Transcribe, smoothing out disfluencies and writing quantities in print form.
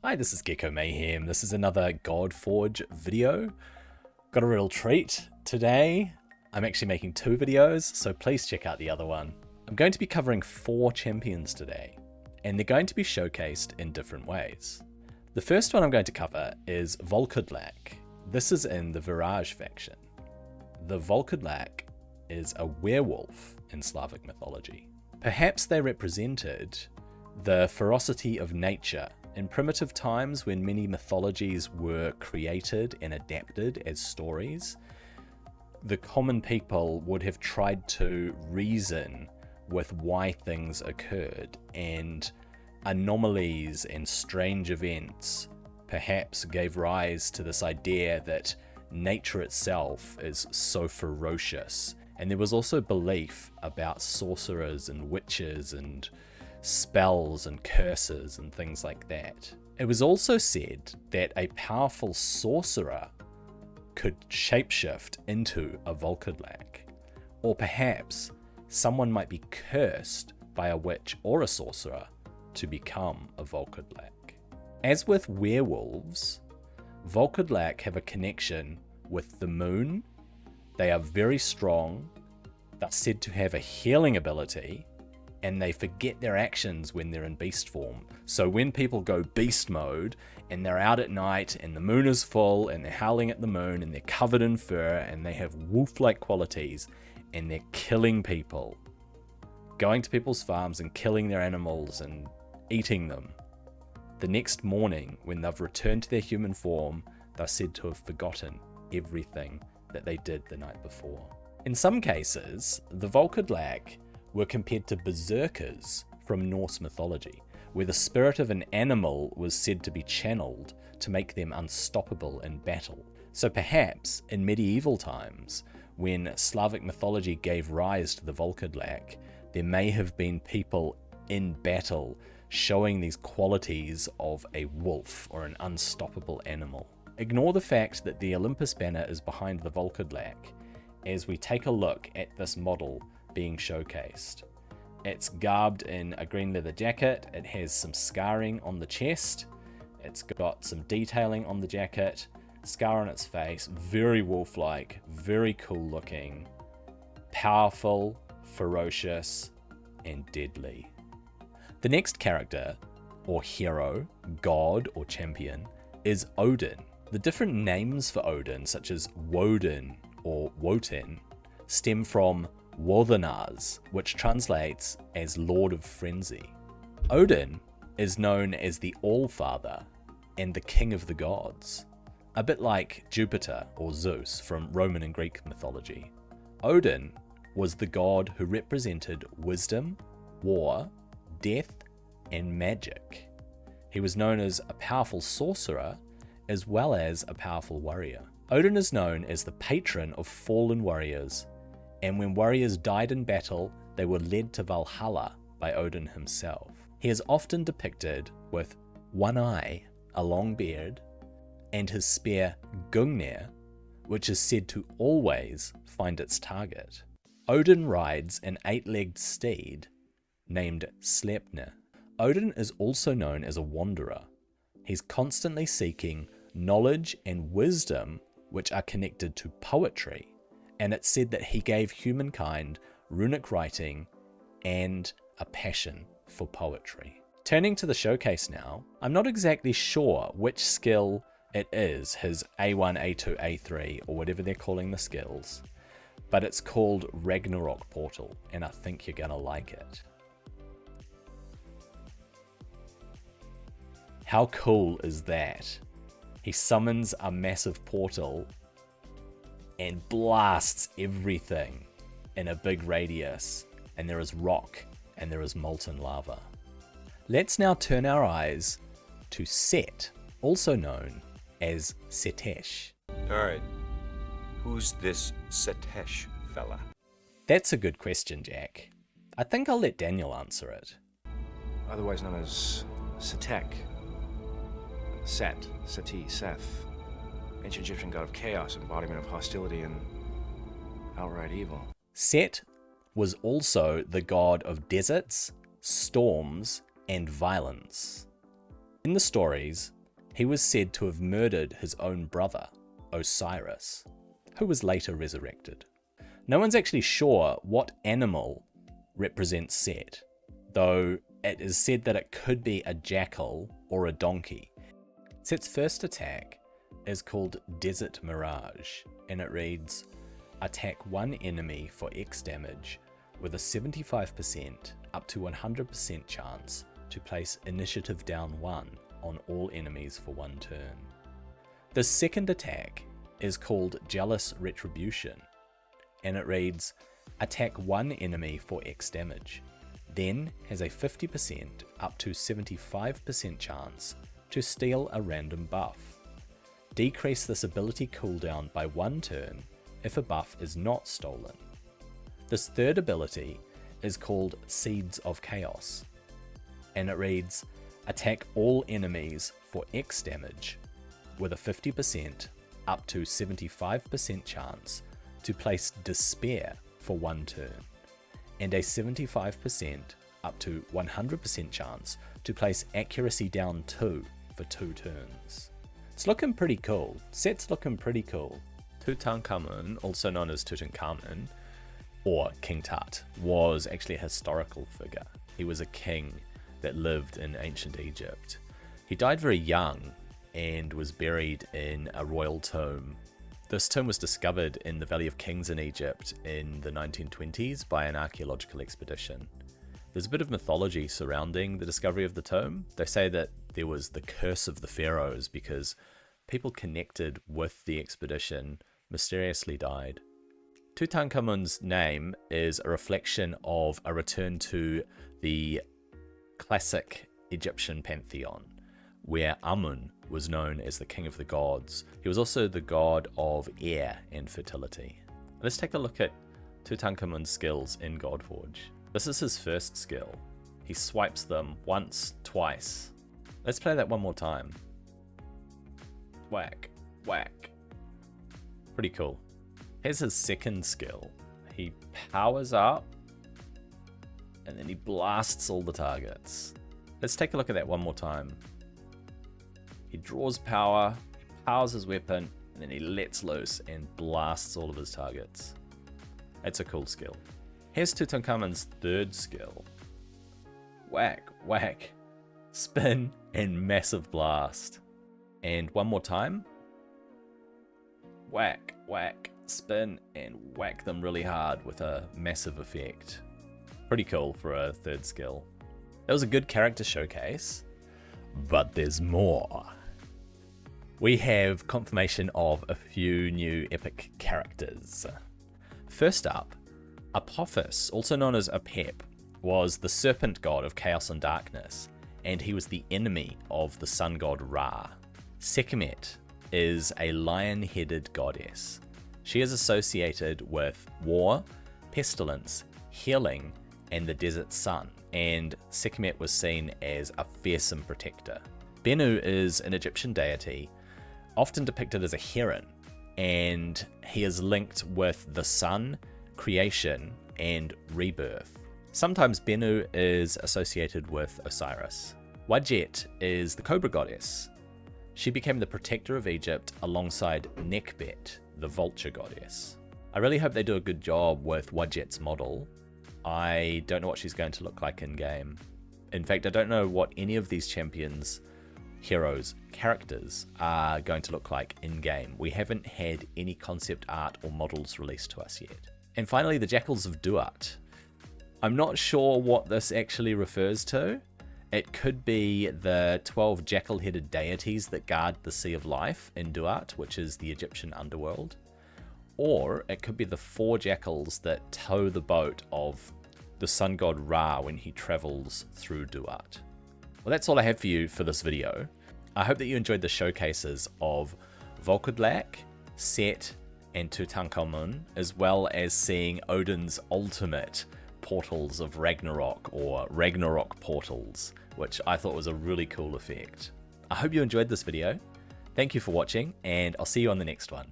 Hi, this is Gecko Mayhem. This is another Godforge video. Got a real treat today. I'm actually making 2 videos, so please check out the other one. I'm going to be covering 4 champions today, and they're going to be showcased in different ways. The first one I'm going to cover is Volkudlak. This is in the Virage faction. The Volkudlak is a werewolf in Slavic mythology. Perhaps they represented the ferocity of nature in primitive times when many mythologies were created and adapted as stories. The common people would have tried to reason with why things occurred, and anomalies and strange events perhaps gave rise to this idea that nature itself is so ferocious. And there was also belief about sorcerers and witches and spells and curses and things like that. It was also said that a powerful sorcerer could shapeshift into a Volkudlak, or perhaps someone might be cursed by a witch or a sorcerer to become a Volkudlak. As with werewolves, Volkudlak have a connection with the moon. They are very strong, they're said to have a healing ability, and they forget their actions when they're in beast form. So when people go beast mode and they're out at night and the moon is full and they're howling at the moon and they're covered in fur and they have wolf-like qualities and they're killing people, going to people's farms and killing their animals and eating them, the next morning when they've returned to their human form, they're said to have forgotten everything that they did the night before. In some cases, the Volkudlak were compared to berserkers from Norse mythology, where the spirit of an animal was said to be channeled to make them unstoppable in battle. So perhaps in medieval times, when Slavic mythology gave rise to the Volkudlak, there may have been people in battle showing these qualities of a wolf or an unstoppable animal. Ignore the fact that the Olympus banner is behind the Volkudlak as we take a look at this model being showcased. It's garbed in a green leather jacket, it has some scarring on the chest, it's got some detailing on the jacket, scar on its face, very wolf-like, very cool looking, powerful, ferocious, and deadly. The next character, or hero, god, or champion, is Odin. The different names for Odin, such as Woden or Wotan, stem from Wothanaz, which translates as Lord of Frenzy. Odin is known as the All-Father and the King of the Gods, a bit like Jupiter or Zeus from Roman and Greek mythology. Odin was the god who represented wisdom, war, death, and magic. He was known as a powerful sorcerer as well as a powerful warrior. Odin is known as the patron of fallen warriors, and when warriors died in battle, they were led to Valhalla by Odin himself. He is often depicted with one eye, a long beard, and his spear Gungnir, which is said to always find its target. Odin rides an 8-legged steed named Sleipnir. Odin is also known as a wanderer. He's constantly seeking knowledge and wisdom which are connected to poetry, and it's said that he gave humankind runic writing and a passion for poetry. Turning to the showcase now, I'm not exactly sure which skill it is, his A1, A2, A3, or whatever they're calling the skills, but it's called Ragnarok Portal, and I think you're gonna like it. How cool is that? He summons a massive portal and blasts everything in a big radius, and there is rock and there is molten lava. Let's now turn our eyes to Set, also known as Setesh. Alright, who's this Setesh fella? That's a good question, Jack. I think I'll let Daniel answer it. Otherwise known as Setek, Set, Seti, Seth, ancient Egyptian god of chaos, embodiment of hostility and outright evil. Set was also the god of deserts, storms, and violence. In the stories, he was said to have murdered his own brother, Osiris, who was later resurrected. No one's actually sure what animal represents Set, though it is said that it could be a jackal or a donkey. Set's first attack is called Desert Mirage, and it reads, attack one enemy for X damage with a 75% up to 100% chance to place initiative down 1 on all enemies for 1 turn. The second attack is called Jealous Retribution, and it reads, attack one enemy for X damage, then has a 50% up to 75% chance to steal a random buff. Decrease this ability cooldown by 1 turn if a buff is not stolen. This third ability is called Seeds of Chaos, and it reads, attack all enemies for X damage with a 50% up to 75% chance to place Despair for 1 turn, and a 75% up to 100% chance to place Accuracy down 2 for 2 turns. It's looking pretty cool. Set's looking pretty cool. Tutankhamun, also known as Tutankhamun, or King Tut, was actually a historical figure. He was a king that lived in ancient Egypt. He died very young and was buried in a royal tomb. This tomb was discovered in the Valley of Kings in Egypt in the 1920s by an archaeological expedition. There's a bit of mythology surrounding the discovery of the tomb. They say that there was the curse of the pharaohs because people connected with the expedition mysteriously died. Tutankhamun's name is a reflection of a return to the classic Egyptian pantheon, where Amun was known as the king of the gods. He was also the god of air and fertility. Let's take a look at Tutankhamun's skills in Godforge. This is his first skill. He swipes them once, twice. Let's play that one more time. Whack, whack. Pretty cool. Here's his second skill. He powers up and then he blasts all the targets. Let's take a look at that one more time. He draws power, he powers his weapon, and then he lets loose and blasts all of his targets. That's a cool skill. Here's Tutankhamun's third skill. Whack, whack, spin, and massive blast. And one more time. Whack, whack, spin, and whack them really hard with a massive effect. Pretty cool for a third skill. That was a good character showcase, but there's more. We have confirmation of a few new epic characters. First up, Apophis, also known as Apep, was the serpent god of chaos and darkness, and he was the enemy of the sun god Ra. Sekhmet is a lion-headed goddess. She is associated with war, pestilence, healing, and the desert sun, and Sekhmet was seen as a fearsome protector. Bennu is an Egyptian deity, often depicted as a heron, and he is linked with the sun, creation, and rebirth. Sometimes Bennu is associated with Osiris. Wadjet is the cobra goddess. She became the protector of Egypt alongside Nekbet, the vulture goddess. I really hope they do a good job with Wadjet's model. I don't know what she's going to look like in game. In fact, I don't know what any of these champions, heroes, characters are going to look like in game. We haven't had any concept art or models released to us yet. And finally, the Jackals of Duat. I'm not sure what this actually refers to. It could be the 12 jackal-headed deities that guard the Sea of Life in Duat, which is the Egyptian underworld. Or it could be the 4 jackals that tow the boat of the sun god Ra when he travels through Duat. Well, that's all I have for you for this video. I hope that you enjoyed the showcases of Volkodlak, Set, and Tutankhamun, as well as seeing Odin's ultimate portals of Ragnarok, or Ragnarok portals, which I thought was a really cool effect. I hope you enjoyed this video. Thank you for watching, and I'll see you on the next one.